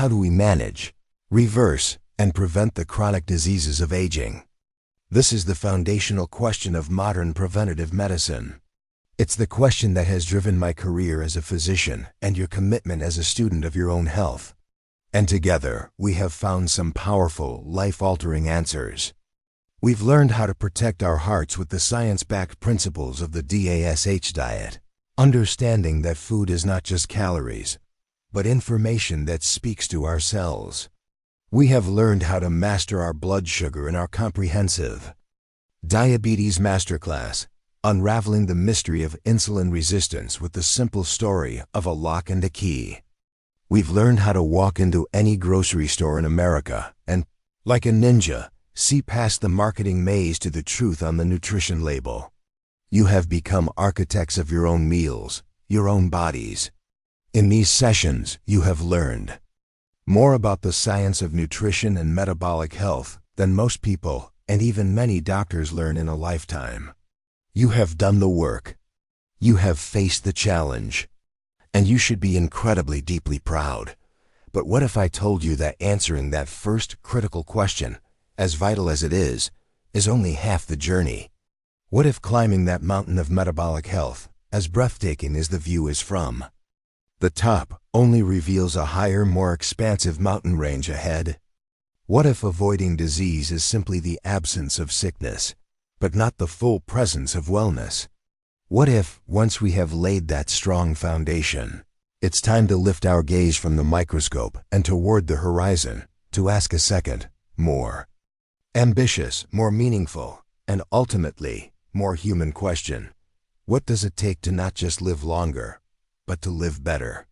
How do we manage, reverse, and prevent the chronic diseases of aging? This is the foundational question of modern preventative medicine. It's the question that has driven my career as a physician and your commitment as a student of your own health. And together, we have found some powerful, life-altering answers. We've learned how to protect our hearts with the science-backed principles of the DASH diet, understanding that food is not just calories, but information that speaks to our cells. We have learned how to master our blood sugar in our comprehensive Diabetes Masterclass, unraveling the mystery of insulin resistance with the simple story of a lock and a key. We've learned how to walk into any grocery store in America and, like a ninja, see past the marketing maze to the truth on the nutrition label. You have become architects of your own meals, your own bodies. In these sessions, you have learned more about the science of nutrition and metabolic health than most people and even many doctors learn in a lifetime. You have done the work. You have faced the challenge. And you should be incredibly deeply proud. But what if I told you that answering that first critical question, as vital as it is only half the journey? What if climbing that mountain of metabolic health, as breathtaking as the view is from the top, only reveals a higher, more expansive mountain range ahead? What if avoiding disease is simply the absence of sickness, but not the full presence of wellness? What if, once we have laid that strong foundation, it's time to lift our gaze from the microscope and toward the horizon, to ask a second, more ambitious, more meaningful, and ultimately, more human question? What does it take to not just live longer, but to live better?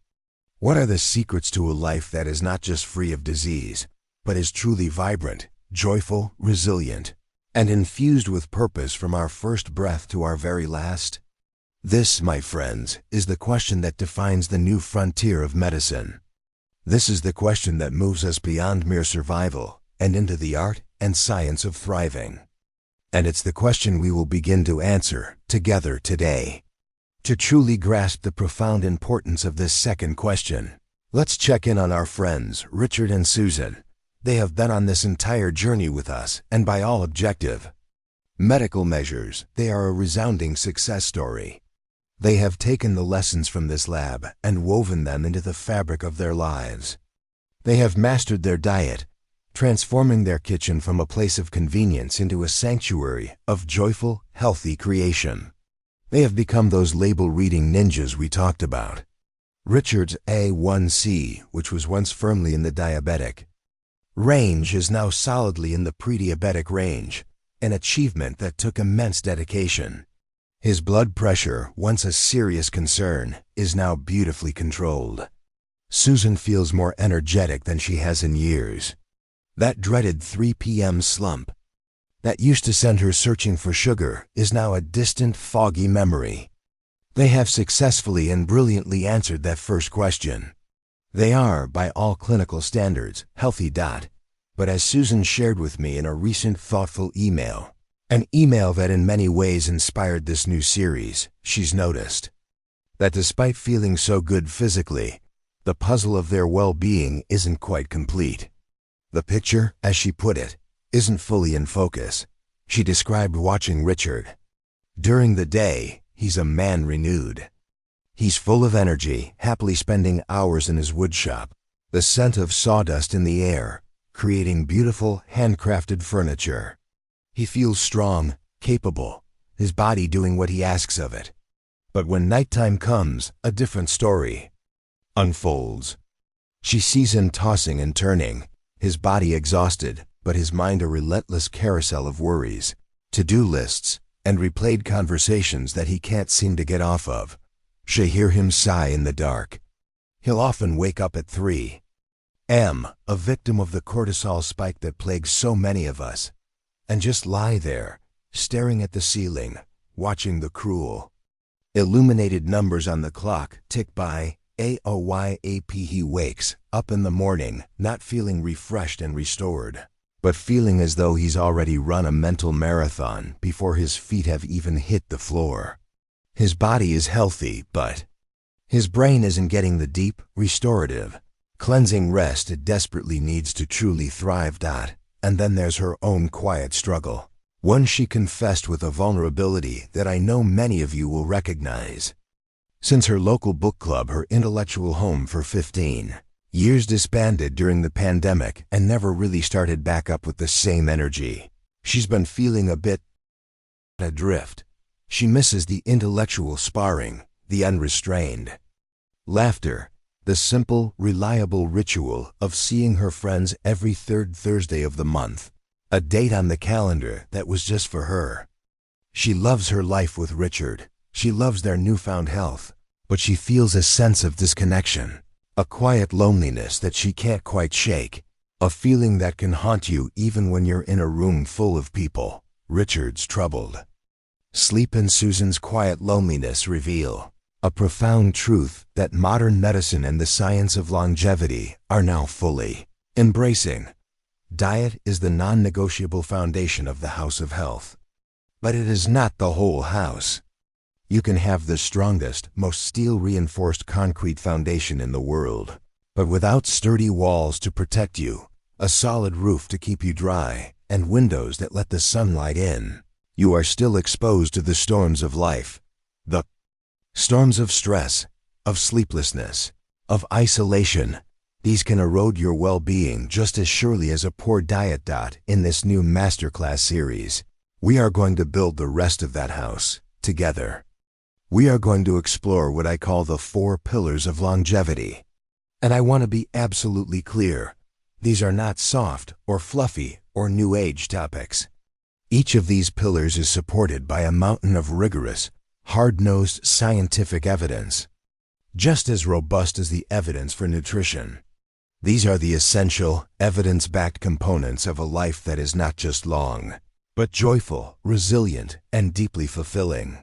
What are the secrets to a life that is not just free of disease, but is truly vibrant, joyful, resilient, and infused with purpose from our first breath to our very last? This, my friends, is the question that defines the new frontier of medicine. This is the question that moves us beyond mere survival and into the art and science of thriving. And it's the question we will begin to answer together today. To truly grasp the profound importance of this second question, let's check in on our friends, Richard and Susan. They have been on this entire journey with us, and by all objective medical measures, they are a resounding success story. They have taken the lessons from this lab and woven them into the fabric of their lives. They have mastered their diet, transforming their kitchen from a place of convenience into a sanctuary of joyful, healthy creation. They have become those label-reading ninjas we talked about. Richard's A1C, which was once firmly in the diabetic range, is now solidly in the pre-diabetic range, an achievement that took immense dedication. His blood pressure, once a serious concern, is now beautifully controlled. Susan feels more energetic than she has in years. That dreaded 3 p.m. slump that used to send her searching for sugar is now a distant, foggy memory. They have successfully and brilliantly answered that first question. They are, by all clinical standards, healthy. But as Susan shared with me in a recent thoughtful email, an email that in many ways inspired this new series, she's noticed that despite feeling so good physically, the puzzle of their well-being isn't quite complete. The picture, as she put it, isn't fully in focus. She described watching Richard. During the day, he's a man renewed. He's full of energy, happily spending hours in his woodshop, the scent of sawdust in the air, creating beautiful, handcrafted furniture. He feels strong, capable, his body doing what he asks of it. But when nighttime comes, a different story unfolds. She sees him tossing and turning, his body exhausted, but his mind a relentless carousel of worries, to-do lists, and replayed conversations that he can't seem to get off of. She hear him sigh in the dark. He'll often wake up at 3 a.m., a victim of the cortisol spike that plagues so many of us, and just lie there, staring at the ceiling, watching the cruel, illuminated numbers on the clock tick by. AOYAP. He wakes up in the morning, not feeling refreshed and restored, but feeling as though he's already run a mental marathon before his feet have even hit the floor. His body is healthy, but his brain isn't getting the deep, restorative, cleansing rest it desperately needs to truly thrive. And then there's her own quiet struggle, one she confessed with a vulnerability that I know many of you will recognize. Since her local book club, her intellectual home for 15 years, disbanded during the pandemic and never really started back up with the same energy, she's been feeling a bit adrift. She misses the intellectual sparring, the unrestrained laughter, the simple, reliable ritual of seeing her friends every third Thursday of the month, a date on the calendar that was just for her. She loves her life with Richard. She loves their newfound health, but she feels a sense of disconnection, a quiet loneliness that she can't quite shake, a feeling that can haunt you even when you're in a room full of people. Richard's troubled sleep and Susan's quiet loneliness reveal a profound truth that modern medicine and the science of longevity are now fully embracing. Diet is the non-negotiable foundation of the house of health. But it is not the whole house. You can have the strongest, most steel-reinforced concrete foundation in the world, but without sturdy walls to protect you, a solid roof to keep you dry, and windows that let the sunlight in, you are still exposed to the storms of life. The storms of stress, of sleeplessness, of isolation. These can erode your well-being just as surely as a poor diet. In this new masterclass series, we are going to build the rest of that house together. We are going to explore what I call the 4 pillars of longevity. And I want to be absolutely clear. These are not soft or fluffy or new age topics. Each of these pillars is supported by a mountain of rigorous, hard-nosed scientific evidence, just as robust as the evidence for nutrition. These are the essential, evidence-backed components of a life that is not just long, but joyful, resilient, and deeply fulfilling.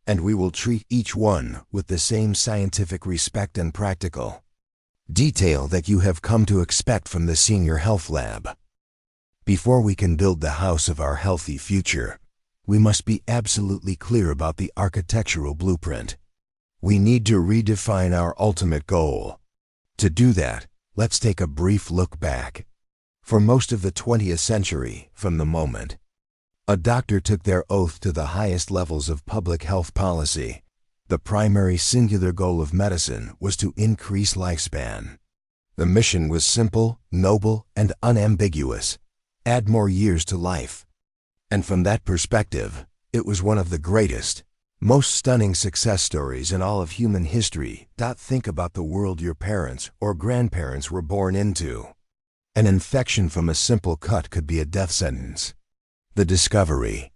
And we will treat each one with the same scientific respect and practical detail that you have come to expect from the Senior Health Lab. Before we can build the house of our healthy future, we must be absolutely clear about the architectural blueprint. We need to redefine our ultimate goal. To do that, let's take a brief look back. For most of the 20th century, from the moment a doctor took their oath to the highest levels of public health policy, the primary singular goal of medicine was to increase lifespan. The mission was simple, noble, and unambiguous: add more years to life. And from that perspective, it was one of the greatest, most stunning success stories in all of human history. Think about the world your parents or grandparents were born into. An infection from a simple cut could be a death sentence. The discovery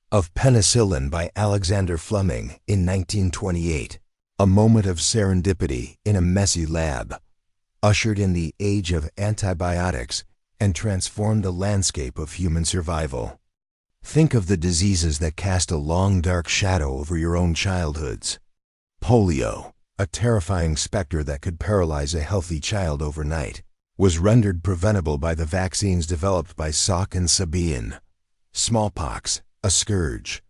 of penicillin by Alexander Fleming in 1928, a moment of serendipity in a messy lab, ushered in the age of antibiotics and transformed the landscape of human survival. Think of the diseases that cast a long dark shadow over your own childhoods. Polio, a terrifying specter that could paralyze a healthy child overnight, was rendered preventable by the vaccines developed by Salk and Sabin. Smallpox, a scourge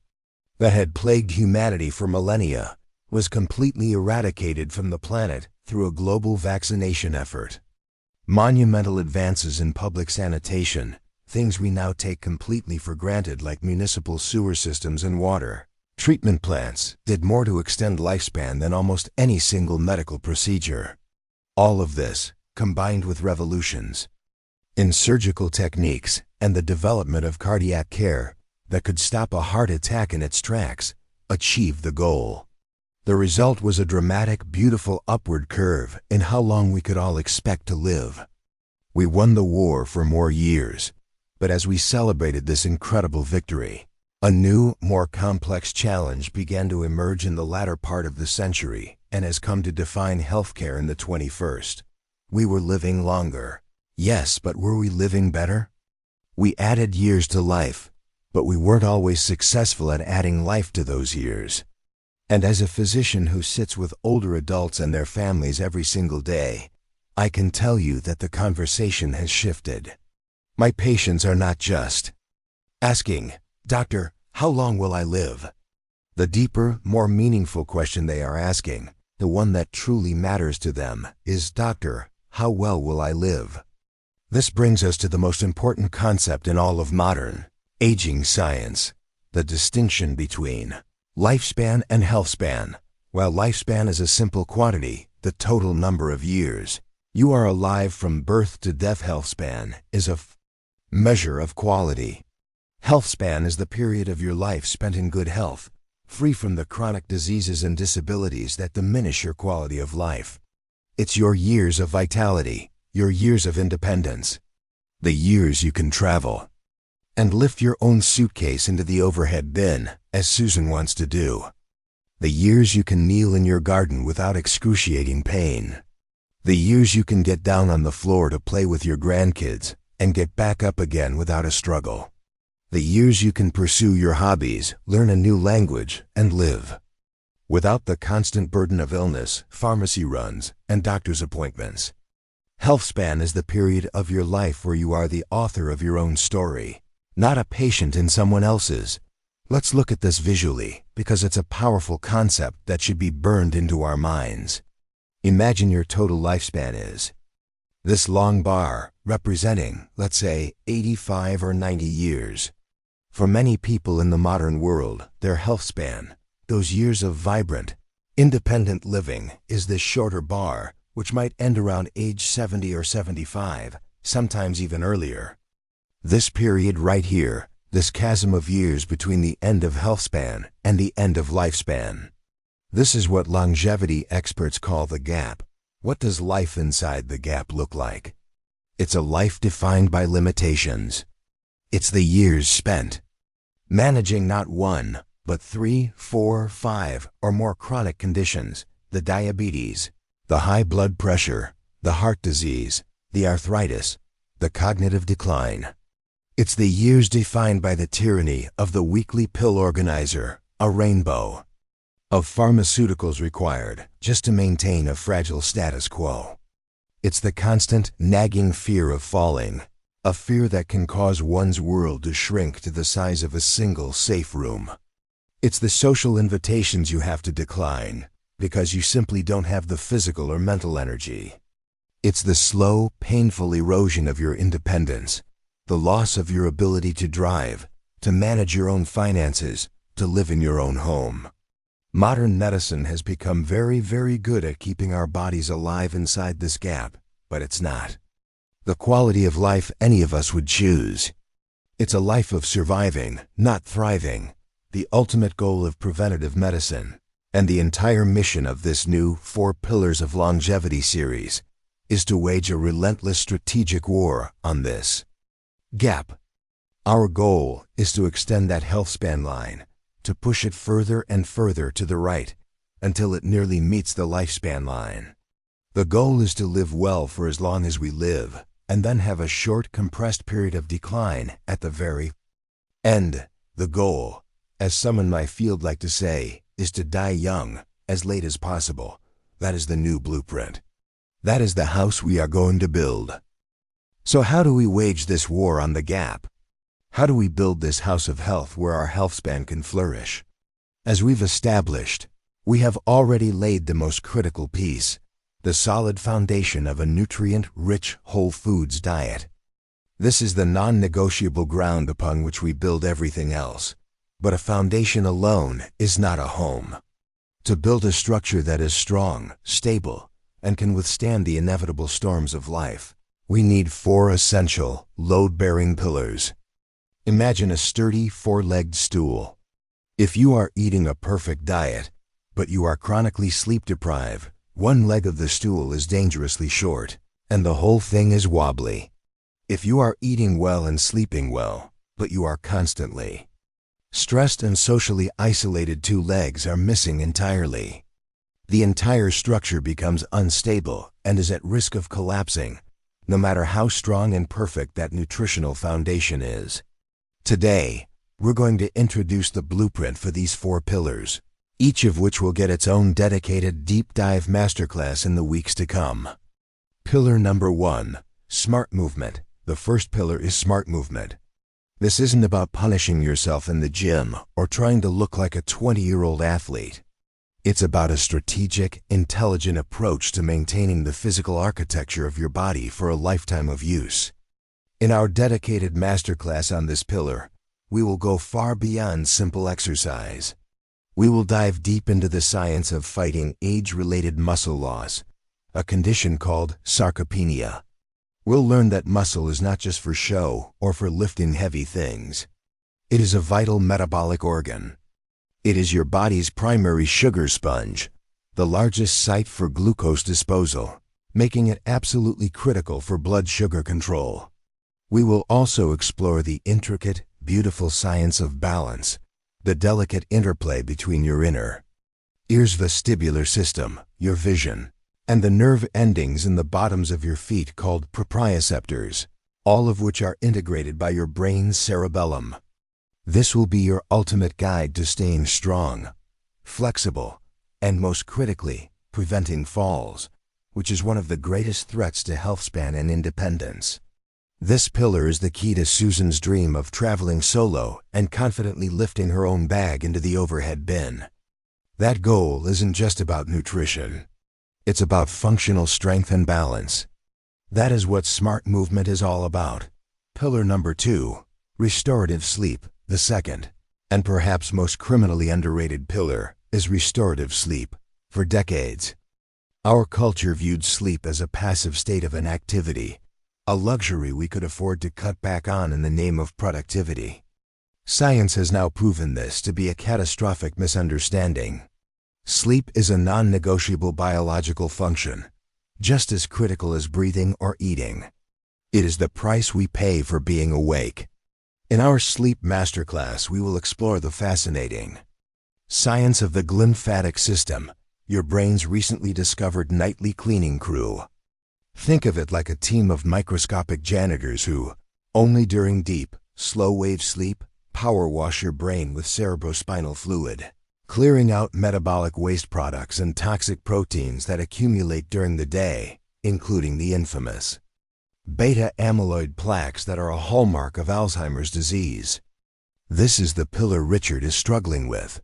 that had plagued humanity for millennia, was completely eradicated from the planet through a global vaccination effort. Monumental advances in public sanitation, things we now take completely for granted like municipal sewer systems and water treatment plants, did more to extend lifespan than almost any single medical procedure. All of this, combined with revolutions in surgical techniques and the development of cardiac care that could stop a heart attack in its tracks, achieved the goal. The result was a dramatic, beautiful upward curve in how long we could all expect to live. We won the war for more years, but as we celebrated this incredible victory, a new, more complex challenge began to emerge in the latter part of the century and has come to define healthcare in the 21st. We were living longer. Yes, but were we living better? We added years to life, but we weren't always successful at adding life to those years. And as a physician who sits with older adults and their families every single day, I can tell you that the conversation has shifted. My patients are not just asking, "Doctor, how long will I live?" The deeper, more meaningful question they are asking, the one that truly matters to them, is, "Doctor, how well will I live? This brings us to the most important concept in all of modern aging science, the distinction between lifespan and healthspan. While lifespan is a simple quantity, the total number of years you are alive from birth to death, healthspan is a measure of quality. Healthspan is the period of your life spent in good health, free from the chronic diseases and disabilities that diminish your quality of life. It's your years of vitality, your years of independence, the years you can travel and lift your own suitcase into the overhead bin, as Susan wants to do. The years you can kneel in your garden without excruciating pain. The years you can get down on the floor to play with your grandkids and get back up again without a struggle. The years you can pursue your hobbies, learn a new language, and live without the constant burden of illness, pharmacy runs, and doctor's appointments. Healthspan is the period of your life where you are the author of your own story, not a patient in someone else's. Let's look at this visually, because it's a powerful concept that should be burned into our minds. Imagine your total lifespan is this long bar, representing, let's say, 85 or 90 years. For many people in the modern world, their healthspan, those years of vibrant, independent living, is this shorter bar, which might end around age 70 or 75, sometimes even earlier. This period right here, this chasm of years between the end of healthspan and the end of lifespan. This is what longevity experts call the gap. What does life inside the gap look like? It's a life defined by limitations. It's the years spent managing not one, but 3, 4, 5, or more chronic conditions, the diabetes, the high blood pressure, the heart disease, the arthritis, the cognitive decline. It's the years defined by the tyranny of the weekly pill organizer, a rainbow of pharmaceuticals required just to maintain a fragile status quo. It's the constant, nagging fear of falling, a fear that can cause one's world to shrink to the size of a single safe room. It's the social invitations you have to decline because you simply don't have the physical or mental energy. It's the slow, painful erosion of your independence, the loss of your ability to drive, to manage your own finances, to live in your own home. Modern medicine has become very, very good at keeping our bodies alive inside this gap, but it's not the quality of life any of us would choose. It's a life of surviving, not thriving, the ultimate goal of preventative medicine, and the entire mission of this new 4 Pillars of Longevity series is to wage a relentless strategic war on this gap. Our goal is to extend that healthspan line, to push it further and further to the right until it nearly meets the lifespan line. The goal is to live well for as long as we live, and then have a short, compressed period of decline at the very end. The goal, as some in my field like to say, is to die young, as late as possible. That is the new blueprint. That is the house we are going to build. So how do we wage this war on the gap? How do we build this house of health where our healthspan can flourish? As we've established, we have already laid the most critical piece, the solid foundation of a nutrient-rich whole foods diet. This is the non-negotiable ground upon which we build everything else. But a foundation alone is not a home. To build a structure that is strong, stable, and can withstand the inevitable storms of life, we need 4 essential, load-bearing pillars. Imagine a sturdy 4-legged stool. If you are eating a perfect diet, but you are chronically sleep-deprived, one leg of the stool is dangerously short, and the whole thing is wobbly. If you are eating well and sleeping well, but you are constantly stressed and socially isolated, 2 legs are missing entirely. The entire structure becomes unstable and is at risk of collapsing, no matter how strong and perfect that nutritional foundation is. Today, we're going to introduce the blueprint for these 4 pillars, each of which will get its own dedicated deep dive masterclass in the weeks to come. Pillar number 1, smart movement. The first pillar is smart movement. This isn't about punishing yourself in the gym or trying to look like a 20-year-old athlete. It's about a strategic, intelligent approach to maintaining the physical architecture of your body for a lifetime of use. In our dedicated masterclass on this pillar, we will go far beyond simple exercise. We will dive deep into the science of fighting age-related muscle loss, a condition called sarcopenia. We'll learn that muscle is not just for show or for lifting heavy things. It is a vital metabolic organ. It is your body's primary sugar sponge, the largest site for glucose disposal, making it absolutely critical for blood sugar control. We will also explore the intricate, beautiful science of balance, the delicate interplay between your inner ear's vestibular system, your vision, and the nerve endings in the bottoms of your feet called proprioceptors, all of which are integrated by your brain's cerebellum. This will be your ultimate guide to staying strong, flexible, and most critically, preventing falls, which is one of the greatest threats to healthspan and independence. This pillar is the key to Susan's dream of traveling solo and confidently lifting her own bag into the overhead bin. That goal isn't just about nutrition. It's about functional strength and balance. That is what smart movement is all about. Pillar number 2, restorative sleep. The second, and perhaps most criminally underrated pillar, is restorative sleep. For decades, our culture viewed sleep as a passive state of inactivity, a luxury we could afford to cut back on in the name of productivity. Science has now proven this to be a catastrophic misunderstanding. Sleep is a non-negotiable biological function, just as critical as breathing or eating. It is the price we pay for being awake. In our sleep masterclass, we will explore the fascinating science of the glymphatic system, your brain's recently discovered nightly cleaning crew. Think of it like a team of microscopic janitors who, only during deep, slow-wave sleep, power wash your brain with cerebrospinal fluid, clearing out metabolic waste products and toxic proteins that accumulate during the day, including the infamous beta-amyloid plaques that are a hallmark of Alzheimer's disease. This is the pillar Richard is struggling with.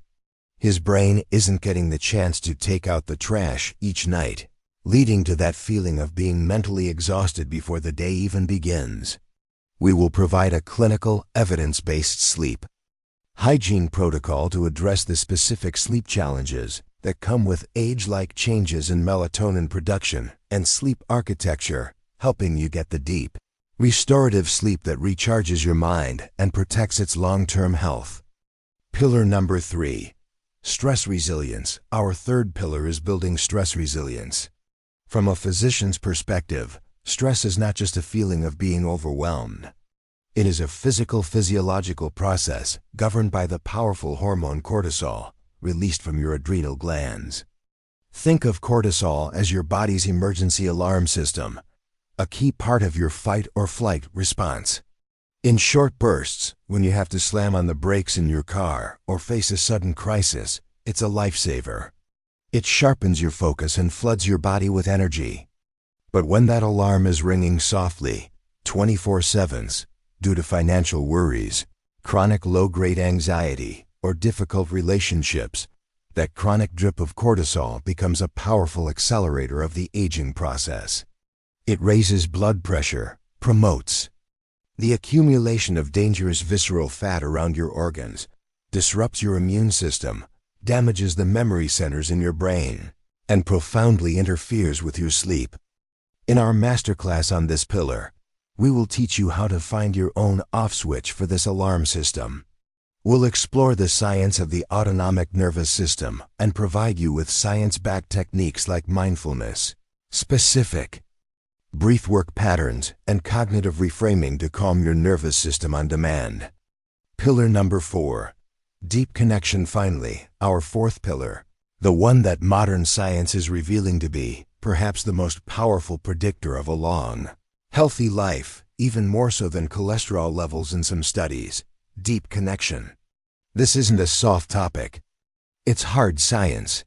His brain isn't getting the chance to take out the trash each night, leading to that feeling of being mentally exhausted before the day even begins. We will provide a clinical, evidence-based sleep hygiene protocol to address the specific sleep challenges that come with age-like changes in melatonin production and sleep architecture, helping you get the deep, restorative sleep that recharges your mind and protects its long-term health. Pillar number 3, stress resilience. Our third pillar is building stress resilience. From a physician's perspective, stress is not just a feeling of being overwhelmed. It is a physiological process governed by the powerful hormone cortisol, released from your adrenal glands. Think of cortisol as your body's emergency alarm system, a key part of your fight or flight response. In short bursts, when you have to slam on the brakes in your car or face a sudden crisis, it's a lifesaver. It sharpens your focus and floods your body with energy. But when that alarm is ringing softly, 24/7, due to financial worries, chronic low-grade anxiety, or difficult relationships, that chronic drip of cortisol becomes a powerful accelerator of the aging process. It raises blood pressure, promotes the accumulation of dangerous visceral fat around your organs, disrupts your immune system, damages the memory centers in your brain, and profoundly interferes with your sleep. In our masterclass on this pillar, we will teach you how to find your own off switch for this alarm system. We'll explore the science of the autonomic nervous system and provide you with science-backed techniques like mindfulness, specific breathwork patterns, and cognitive reframing to calm your nervous system on demand. Pillar number 4, deep connection. Finally, our fourth pillar, the one that modern science is revealing to be perhaps the most powerful predictor of a long, healthy life, even more so than cholesterol levels in some studies. Deep connection. This isn't a soft topic. It's hard science.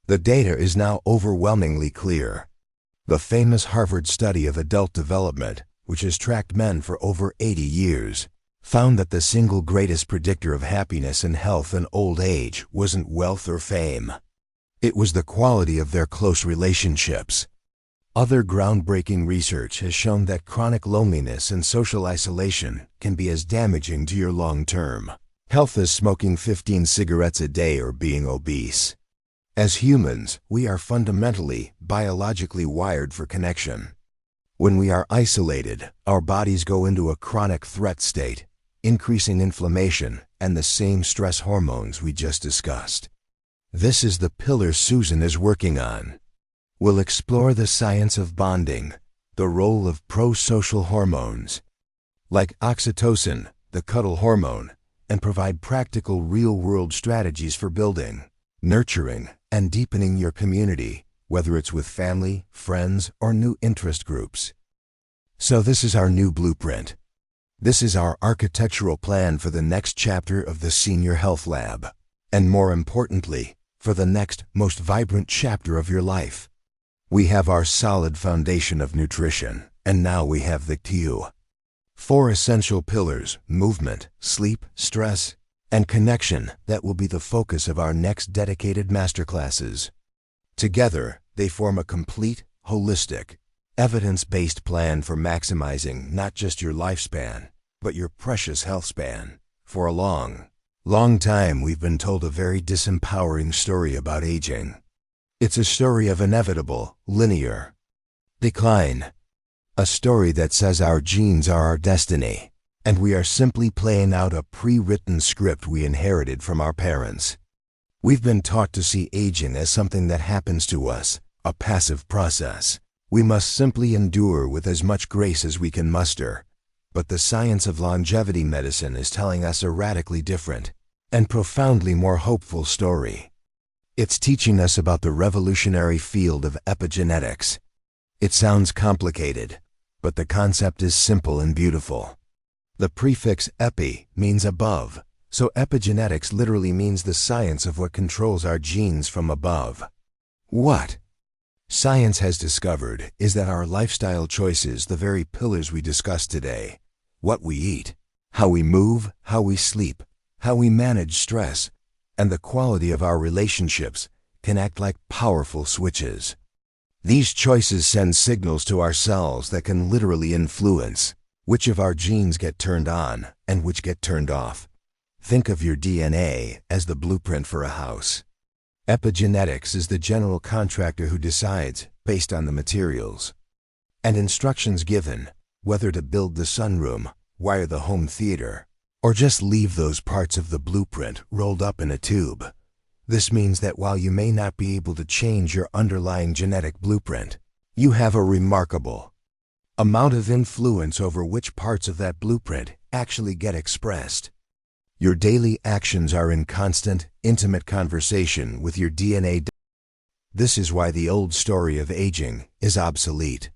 The data is now overwhelmingly clear. The famous Harvard study of adult development, which has tracked men for over 80 years, found that the single greatest predictor of happiness and health in old age wasn't wealth or fame. It was the quality of their close relationships. Other groundbreaking research has shown that chronic loneliness and social isolation can be as damaging to your long-term health as smoking 15 cigarettes a day or being obese. As humans, we are fundamentally, biologically wired for connection. When we are isolated, our bodies go into a chronic threat state, increasing inflammation and the same stress hormones we just discussed. This is the pillar Susan is working on. We'll explore the science of bonding, the role of pro-social hormones, like oxytocin, the cuddle hormone, and provide practical real-world strategies for building, nurturing, and deepening your community, whether it's with family, friends, or new interest groups. So this is our new blueprint. This is our architectural plan for the next chapter of the Senior Health Lab, and more importantly, for the next most vibrant chapter of your life. We have our solid foundation of nutrition, and now we have the four essential pillars: movement, sleep, stress, and connection that will be the focus of our next dedicated masterclasses. Together, they form a complete, holistic, evidence-based plan for maximizing not just your lifespan, but your precious health span. For a long time we've been told a very disempowering story about aging. It's a story of inevitable, linear decline. A story that says our genes are our destiny, and we are simply playing out a pre-written script we inherited from our parents. We've been taught to see aging as something that happens to us, a passive process we must simply endure with as much grace as we can muster. But the science of longevity medicine is telling us a radically different and profoundly more hopeful story. It's teaching us about the revolutionary field of epigenetics. It sounds complicated, but the concept is simple and beautiful. The prefix epi means above, so epigenetics literally means the science of what controls our genes from above. What science has discovered is that our lifestyle choices, the very pillars we discussed today, what we eat, how we move, how we sleep, how we manage stress, and the quality of our relationships can act like powerful switches. These choices send signals to our cells that can literally influence which of our genes get turned on and which get turned off. Think of your DNA as the blueprint for a house. Epigenetics is the general contractor who decides, based on the materials and instructions given, whether to build the sunroom, wire the home theater, or just leave those parts of the blueprint rolled up in a tube. This means that while you may not be able to change your underlying genetic blueprint, you have a remarkable amount of influence over which parts of that blueprint actually get expressed. Your daily actions are in constant, intimate conversation with your DNA. This is why the old story of aging is obsolete.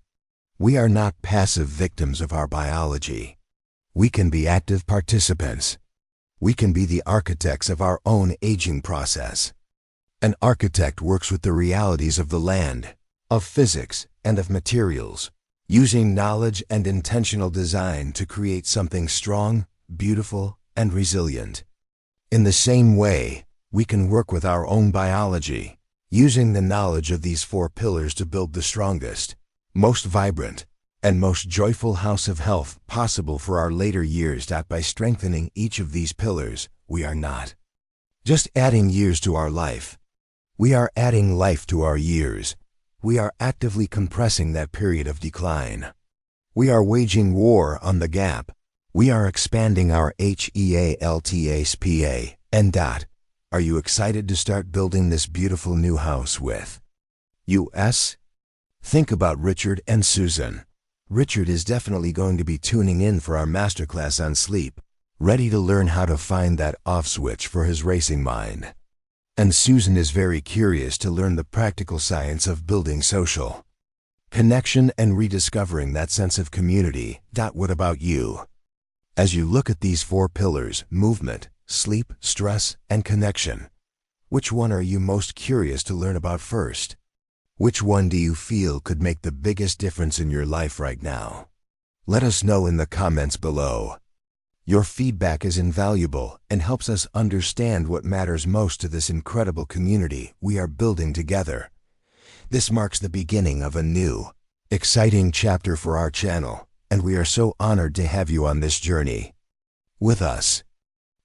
We are not passive victims of our biology. We can be active participants. We can be the architects of our own aging process. An architect works with the realities of the land, of physics, and of materials, using knowledge and intentional design to create something strong, beautiful, and resilient. In the same way, we can work with our own biology, using the knowledge of these four pillars to build the strongest, most vibrant, and most joyful house of health possible for our later years. By strengthening each of these pillars, we are not just adding years to our life. We are adding life to our years. We are actively compressing that period of decline. We are waging war on the gap. We are expanding our HEALTHSPA and dot. Are you excited to start building this beautiful new house with us? Think about Richard and Susan. Richard is definitely going to be tuning in for our masterclass on sleep, ready to learn how to find that off switch for his racing mind. And Susan is very curious to learn the practical science of building social connection and rediscovering that sense of community. What about you? As you look at these four pillars, movement, sleep, stress, and connection, which one are you most curious to learn about first? Which one do you feel could make the biggest difference in your life right now? Let us know in the comments below. Your feedback is invaluable and helps us understand what matters most to this incredible community we are building together. This marks the beginning of a new, exciting chapter for our channel, and we are so honored to have you on this journey with us.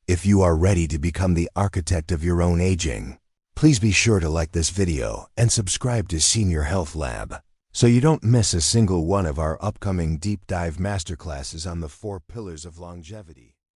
If you are ready to become the architect of your own aging, please be sure to like this video and subscribe to Senior Health Lab so you don't miss a single one of our upcoming deep dive masterclasses on the 4 pillars of longevity.